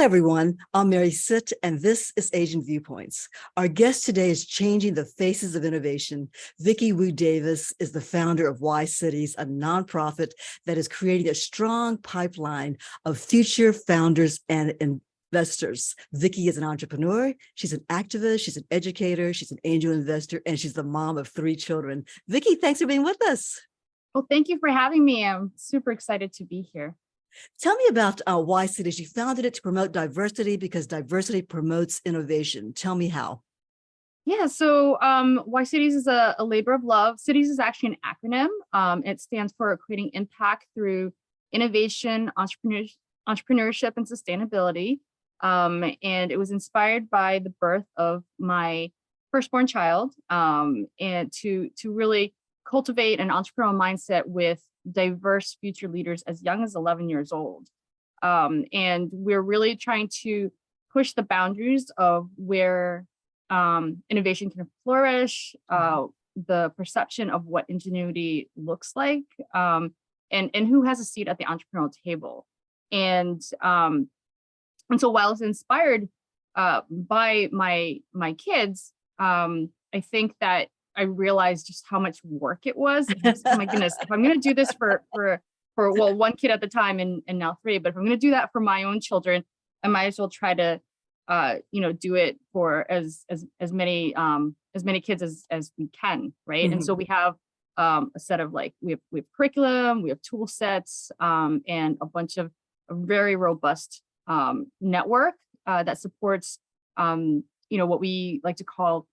everyone. I'm Mary Sitt, and this is Asian Viewpoints. Our guest today is changing the faces of innovation. Vicky Wu Davis is the founder of YCities, a nonprofit that is creating a strong pipeline of future founders and investors. Vicky is an entrepreneur. She's an activist. She's an educator. She's an angel investor, and she's the mom of 3 children. Vicky, thanks for being with us. Well, thank you for having me. I'm super excited to be here. Tell me about YCities. You founded it to promote diversity because diversity promotes innovation. Tell me how. Yeah, so YCities is a labor of love. Cities is actually an acronym. It stands for creating impact through innovation, entrepreneurship, and sustainability. And it was inspired by the birth of my firstborn child, and to really cultivate an entrepreneurial mindset with diverse future leaders as young as 11 years old. And we're really trying to push the boundaries of where innovation can flourish, the perception of what ingenuity looks like, and who has a seat at the entrepreneurial table. And so while it's inspired by my kids, I think that I realized just how much work it was. Oh my goodness, if I'm going to do this for well, 1 kid at the time and now 3, but if I'm going to do that for my own children, I might as well try to, do it for as many kids as we can, right? Mm-hmm. And so we have a set of we have curriculum, we have tool sets, and a bunch of a very robust network that supports, what we like to call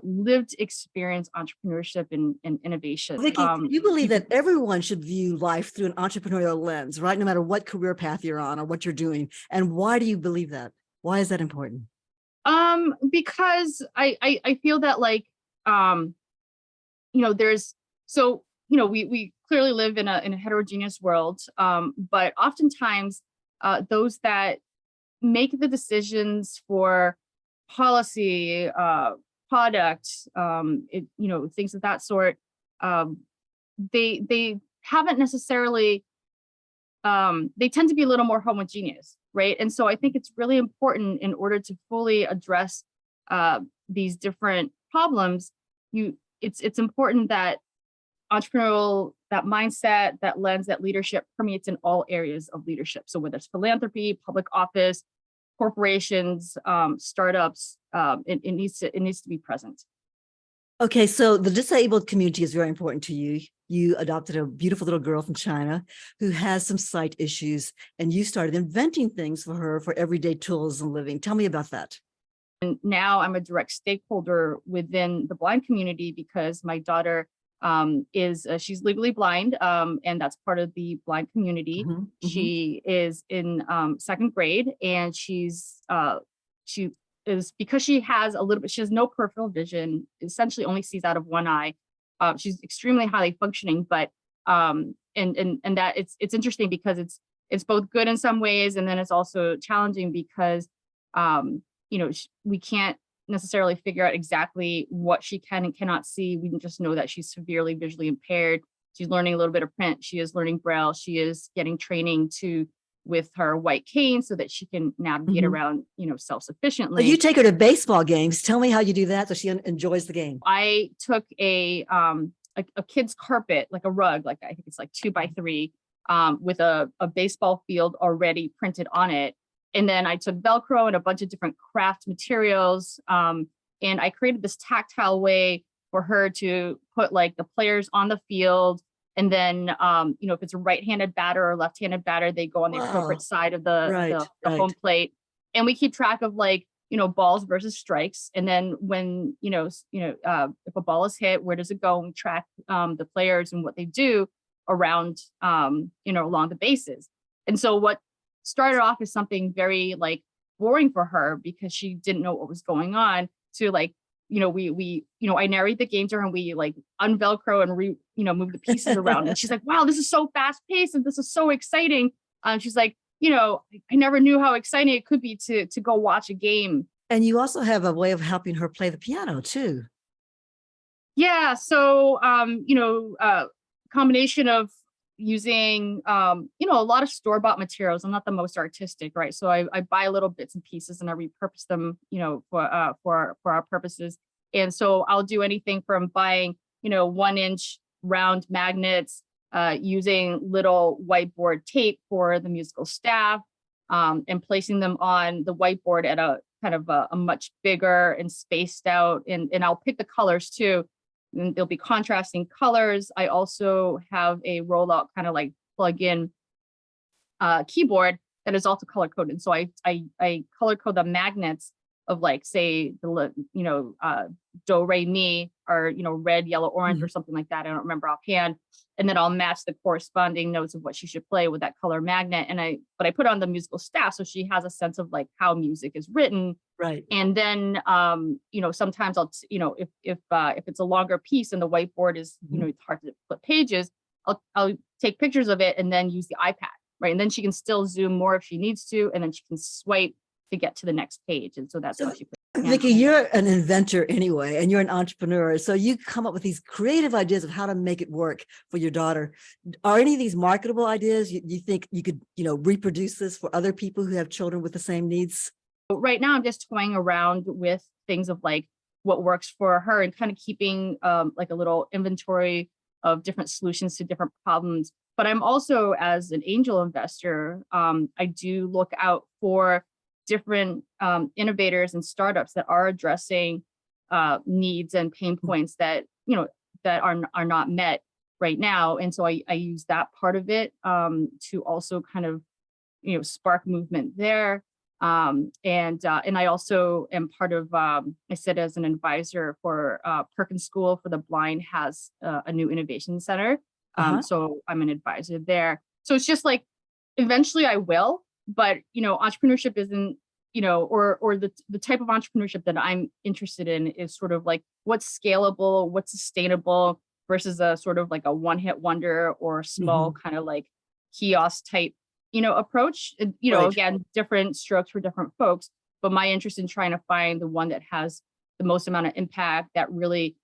lived experience entrepreneurship and innovation. Vicky, you believe that everyone should view life through an entrepreneurial lens, right? No matter what career path you're on or what you're doing. And why do you believe that? Why is that important? Because I feel that we clearly live in a heterogeneous world, but oftentimes those that make the decisions for policy, product, things of that sort, they haven't necessarily, they tend to be a little more homogeneous, right? And so I think it's really important in order to fully address these different problems, it's important that entrepreneurial, that mindset, that lens, that leadership permeates in all areas of leadership. So whether it's philanthropy, public office, corporations, startups, it needs to be present. Okay, so the disabled community is very important to you. You adopted a beautiful little girl from China who has some sight issues, and you started inventing things for her for everyday tools and living. Tell me about that. And now I'm a direct stakeholder within the blind community because my daughter she's legally blind, and that's part of the blind community. Mm-hmm. She is in 2nd grade, and she is, because she has no peripheral vision, essentially only sees out of one eye. She's extremely highly functioning, but and that it's interesting because it's both good in some ways, and then it's also challenging because we can't necessarily figure out exactly what she can and cannot see. We can just know that she's severely visually impaired. She's learning a little bit of print. She is learning Braille. She is getting training with her white cane so that she can navigate around, self-sufficiently. Well, you take her to baseball games. Tell me how you do that so she enjoys the game. I took a kid's carpet, like a rug, I think it's 2x3, with a baseball field already printed on it. And then I took Velcro and a bunch of different craft materials. And I created this tactile way for her to put the players on the field. And then, if it's a right-handed batter or left-handed batter, they go on the appropriate side of the home plate. And we keep track of balls versus strikes. And then when, if a ball is hit, where does it go? And we track the players and what they do around, along the bases. And so what started off as something very boring for her because she didn't know what was going on to I narrate the game to her and we unvelcro and move the pieces around. And she's like, wow, this is so fast paced and this is so exciting. And she's like, I never knew how exciting it could be to go watch a game. And you also have a way of helping her play the piano too. Yeah. So, combination of using, you know, a lot of store-bought materials. I'm not the most artistic, right? So I buy little bits and pieces and I repurpose them, you know, for our purposes. And so I'll do anything from buying, you know, 1-inch round magnets, using little whiteboard tape for the musical staff, and placing them on the whiteboard at a kind of a much bigger and spaced out, and I'll pick the colors too. And there'll be contrasting colors. I also have a rollout kind of like plug-in keyboard that is also color coded. So I color code the magnets of, like, say the, you know, do re mi, or, you know, red, yellow, orange, or something like that. I don't remember offhand. And then I'll match the corresponding notes of what she should play with that color magnet. But I put on the musical staff so she has a sense of like how music is written. Right. And then, you know, sometimes I'll, you know, if it's a longer piece and the whiteboard is, you know, it's hard to flip pages, I'll take pictures of it and then use the iPad, right? And then she can still zoom more if she needs to, and then she can swipe to get to the next page. And so that's how she. Vicky, you're an inventor anyway, and you're an entrepreneur. So you come up with these creative ideas of how to make it work for your daughter. Are any of these marketable ideas? You think you could, you know, reproduce this for other people who have children with the same needs? Right now, I'm just toying around with things of like what works for her, and kind of keeping like a little inventory of different solutions to different problems. But I'm also, as an angel investor, I do look out for different innovators and startups that are addressing needs and pain points that, you know, that are not met right now. And so I use that part of it to also kind of, you know, spark movement there. And I also am part of, I sit as an advisor for Perkins School for the Blind has a new innovation center. So I'm an advisor there. So it's just like, eventually I will, but, you know, entrepreneurship isn't, you know, or the type of entrepreneurship that I'm interested in is sort of like what's scalable, what's sustainable, versus a sort of like a one-hit wonder or small kind of like kiosk type, you know, approach. You know, again, different strokes for different folks, but my interest in trying to find the one that has the most amount of impact, that really,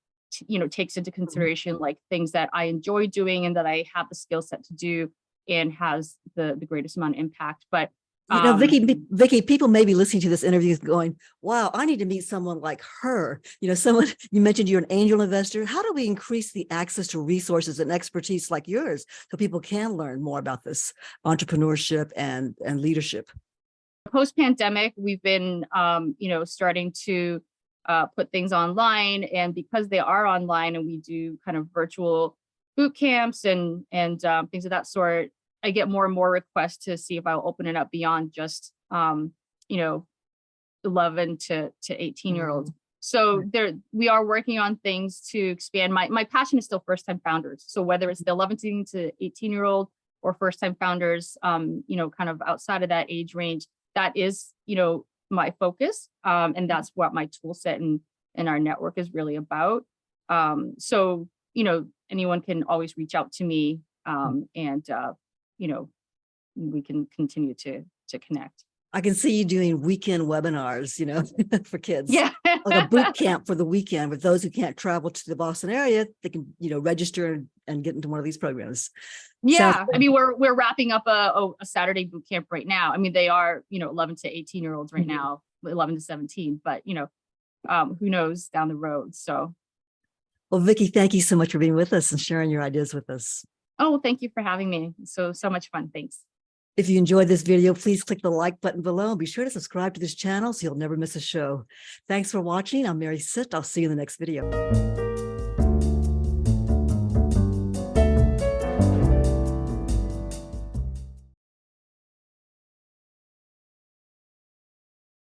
you know, takes into consideration like things that I enjoy doing and that I have the skill set to do, and has the greatest amount of impact. But you know, Vicky, people may be listening to this interview going, wow, I need to meet someone like her. You know, someone, you mentioned you're an angel investor. How do we increase the access to resources and expertise like yours so people can learn more about this entrepreneurship and leadership? Post-pandemic, we've been, you know, starting to put things online. And because they are online and we do kind of virtual boot camps and things of that sort, I get more and more requests to see if I'll open it up beyond just, you know, 11 to 18-year-olds. So we are working on things to expand. My passion is still first-time founders. So whether it's the 11 to 18-year-old or first-time founders, you know, kind of outside of that age range, that is, you know, my focus. And that's what my tool set and our network is really about. So, you know, anyone can always reach out to me, and you know, we can continue to connect. I can see you doing weekend webinars, you know, for kids. Yeah. Like a boot camp for the weekend with those who can't travel to the Boston area. They can, you know, register and get into one of these programs. Yeah. I mean, we're wrapping up a Saturday boot camp right now. I mean, they are, you know, 11 to 18-year-olds right now, 11 to 17, but, you know, who knows down the road. So. Well, Vicky, thank you so much for being with us and sharing your ideas with us. Oh, thank you for having me. So much fun. Thanks. If you enjoyed this video, please click the like button below and be sure to subscribe to this channel so you'll never miss a show. Thanks for watching. I'm Mary Sitt. I'll see you in the next video.